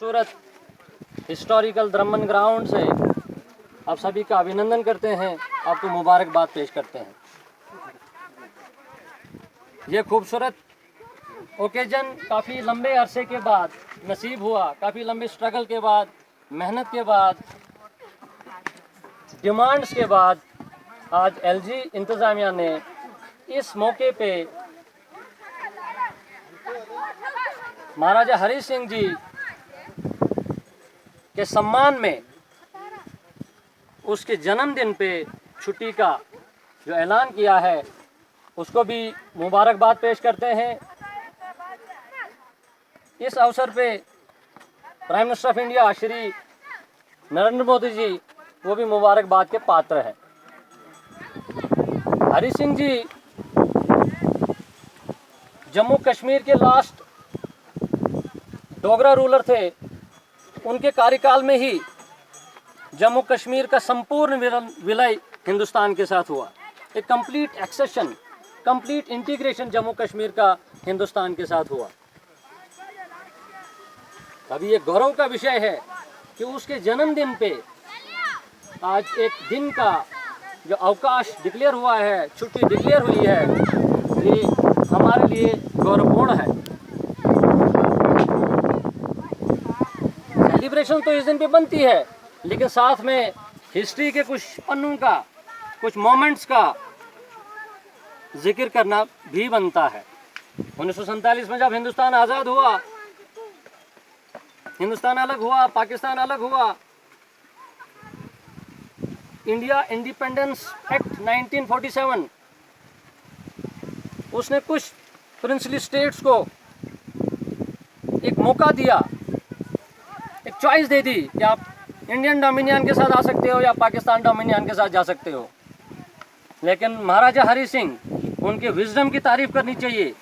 खूबसूरत historical द्रमन ground से आप सभी का अभिनंदन करते हैं, आपको मुबारकबाद पेश करते हैं। ये खूबसूरत ओकेजन काफ़ी लंबे अरसे के बाद नसीब हुआ, काफ़ी लंबे स्ट्रगल के बाद, मेहनत के बाद, डिमांड्स के बाद आज एलजी इंतज़ामिया ने इस मौके पे महाराजा हरि सिंह जी के सम्मान में उसके जन्मदिन पे छुट्टी का जो ऐलान किया है उसको भी मुबारकबाद पेश करते हैं। इस अवसर पे prime minister of India Shri Narendra Modi ji वो भी मुबारकबाद के पात्र हैं। हरि सिंह जी जम्मू कश्मीर के लास्ट डोगरा रूलर थे। उनके कार्यकाल में ही जम्मू कश्मीर का संपूर्ण विलय हिंदुस्तान के साथ हुआ। एक complete accession, complete integration Jammu Kashmir का हिंदुस्तान के साथ हुआ। अभी ये गौरव का विषय है कि उसके जन्मदिन पे आज एक दिन का जो अवकाश डिक्लेयर हुआ है, छुट्टी डिक्लेयर हुई है, ये हमारे लिए गौरवपूर्ण है। सेलिब्रेशन तो इस दिन पे बनती है, लेकिन साथ में हिस्ट्री के कुछ पन्नों का, कुछ मोमेंट्स का जिक्र करना भी बनता है। 1947 में जब हिंदुस्तान आज़ाद हुआ, हिंदुस्तान अलग हुआ, पाकिस्तान अलग हुआ, इंडिया इंडिपेंडेंस एक्ट 1947 उसने कुछ प्रिंसली स्टेट्स को एक मौका दिया, एक चॉइस दे दी कि आप इंडियन डोमिनियन के साथ आ सकते हो या पाकिस्तान डोमिनियन के साथ जा सकते हो। लेकिन महाराजा हरि सिंह, उनके विजडम की तारीफ करनी चाहिए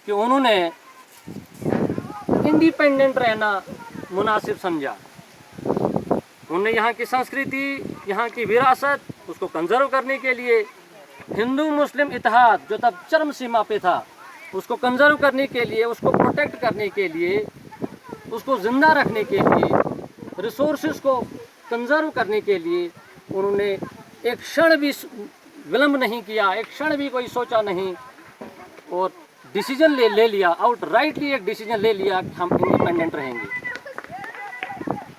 कि उन्होंने इंडिपेंडेंट रहना मुनासिब समझा। उन्होंने यहाँ की संस्कृति, यहाँ की विरासत, उसको कंजर्व करने के लिए हिंदू मुस्लिम इत्तेहाद जो तब चरम सीमा पे था, उसको कंजर्व करने के लिए, उसको प्रोटेक्ट करने के लिए, उसको ज़िंदा रखने के लिए, रिसोर्सेज को कंजर्व करने के लिए उन्होंने एक क्षण भी विलंब नहीं किया, एक क्षण भी कोई सोचा नहीं और डिसीजन ले लिया, आउटराइटली एक डिसीजन ले लिया कि हम इंडिपेंडेंट रहेंगे।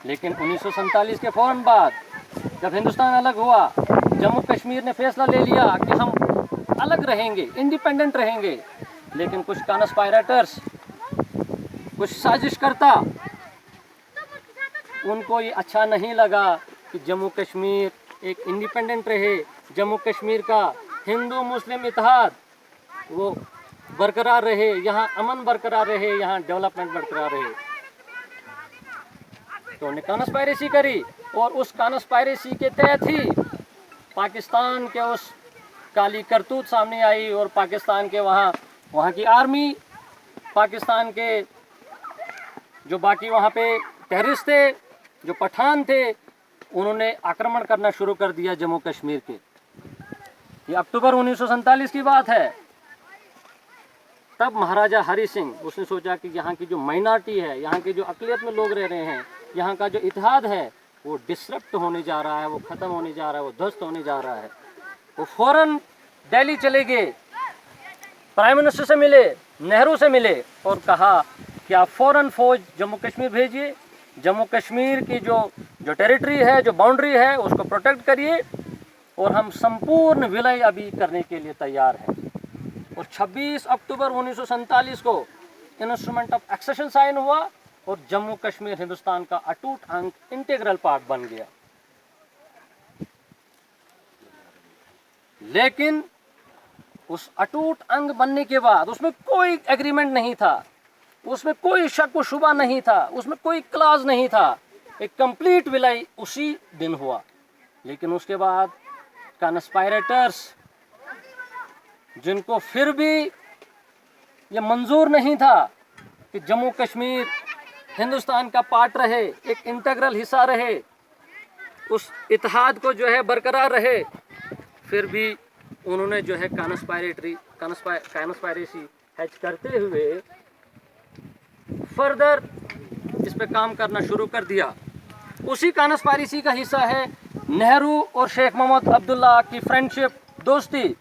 लेकिन 1947 के फ़ौरन बाद जब हिंदुस्तान अलग हुआ, जम्मू कश्मीर ने फैसला ले लिया कि हम अलग रहेंगे, इंडिपेंडेंट रहेंगे। लेकिन कुछ कॉन्स्पायरेटर्स, कुछ साजिशकर्ता, उनको ये अच्छा नहीं लगा कि जम्मू कश्मीर एक इंडिपेंडेंट रहे, जम्मू कश्मीर का हिंदू मुस्लिम इत्तेहाद वो बरकरार रहे, यहाँ अमन बरकरार रहे, यहाँ डेवलपमेंट बरकरार रहे। तो उन्होंने कॉन्स्पायरेसी करी और उस कॉन्स्पायरेसी के तहत ही पाकिस्तान के उस काली करतूत सामने आई और पाकिस्तान के वहाँ की आर्मी, पाकिस्तान के जो बाकी वहाँ पे टेररिस्ट थे, जो पठान थे, उन्होंने आक्रमण करना शुरू कर दिया जम्मू कश्मीर के। ये अक्टूबर 1947 की बात है। तब महाराजा हरि सिंह उसने सोचा कि यहाँ की जो माइनॉरिटी है, यहाँ के जो अक़लियत में लोग रह रहे हैं, यहाँ का जो इत्तेहाद है वो डिसरप्ट होने जा रहा है, वो ख़त्म होने जा रहा है, वो ध्वस्त होने जा रहा है। वो फ़ौरन दिल्ली चले गए, प्राइम मिनिस्टर से मिले, नेहरू से मिले और कहा कि आप फ़ौरन फ़ौज जम्मू कश्मीर भेजिए, जम्मू कश्मीर की जो टेरिटरी है, जो बाउंड्री है, उसको प्रोटेक्ट करिए और हम संपूर्ण विलय अभी करने के लिए तैयार हैं। और 26 अक्टूबर 1947 को इंस्ट्रूमेंट ऑफ एक्सेशन साइन हुआ और जम्मू कश्मीर हिंदुस्तान का अटूट अंग, इंटीग्रल पार्ट बन गया। लेकिन उस अटूट अंग बनने के बाद उसमें कोई एग्रीमेंट नहीं था, उसमें कोई शक व शुबा नहीं था, उसमें कोई क्लाज नहीं था। एक कंप्लीट विलय उसी दिन हुआ। लेकिन उसके बाद कॉन्स्पायरेटर्स, जिनको फिर भी ये मंजूर नहीं था कि जम्मू कश्मीर हिंदुस्तान का पार्ट रहे, एक इंटीग्रल हिस्सा रहे, उस इत्तेहाद को जो है बरकरार रहे, फिर भी उन्होंने जो है कॉन्स्पायरेसी हैच करते हुए फर्दर इस पे काम करना शुरू कर दिया। उसी कानस पायरेसी का हिस्सा है नेहरू और शेख मोहम्मद अब्दुल्ला की फ्रेंडशिप, दोस्ती।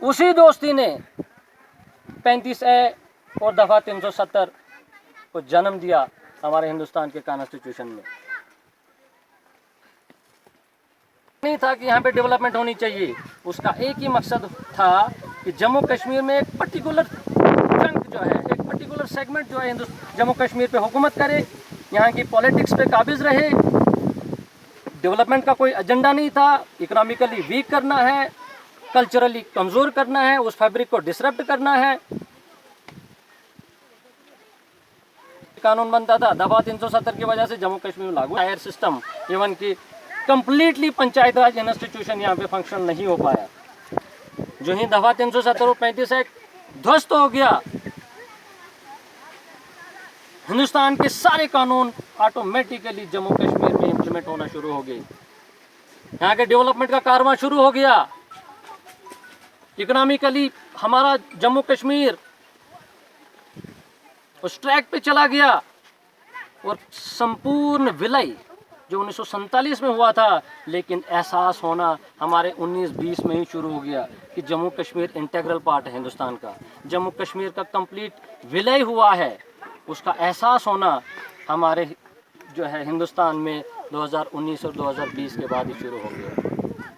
उसी दोस्ती ने 35A और दफ़ा 370 को जन्म दिया हमारे हिंदुस्तान के कॉन्स्टिट्यूशन में। नहीं था कि यहाँ पे डेवलपमेंट होनी चाहिए, उसका एक ही मकसद था कि जम्मू कश्मीर में एक पर्टिकुलर चंक जो है, एक पर्टिकुलर सेगमेंट जो है जम्मू कश्मीर पे हुकूमत करे, यहाँ की पॉलिटिक्स पे काबिज रहे। डेवलपमेंट का कोई एजेंडा नहीं था, इकोनॉमिकली वीक करना है, कल्चरली कमज़ोर करना है, उस फैब्रिक को डिसरप्ट करना है। कानून बनता था, दफ़ा 370 की वजह से जम्मू कश्मीर में लागू हायर सिस्टम, इवन की कंप्लीटली पंचायत राज इंस्टीट्यूशन यहाँ पे फंक्शन नहीं हो पाया। जो ही दफ़ा 370 और 35 एक्ट ध्वस्त हो गया, हिंदुस्तान के सारे कानून ऑटोमेटिकली जम्मू कश्मीर में इम्प्लीमेंट होना शुरू हो गए। यहाँ के डेवलपमेंट का कारवां शुरू हो गया। इकोनॉमिकली हमारा जम्मू कश्मीर उस ट्रैक पे चला गया और संपूर्ण विलय जो 1947 में हुआ था, लेकिन एहसास होना हमारे 1920 में ही शुरू हो गया कि जम्मू कश्मीर इंटीग्रल पार्ट है हिंदुस्तान का। जम्मू कश्मीर का कंप्लीट विलय हुआ है, उसका एहसास होना हमारे जो है हिंदुस्तान में 2019 और 2020 के बाद ही शुरू हो गया।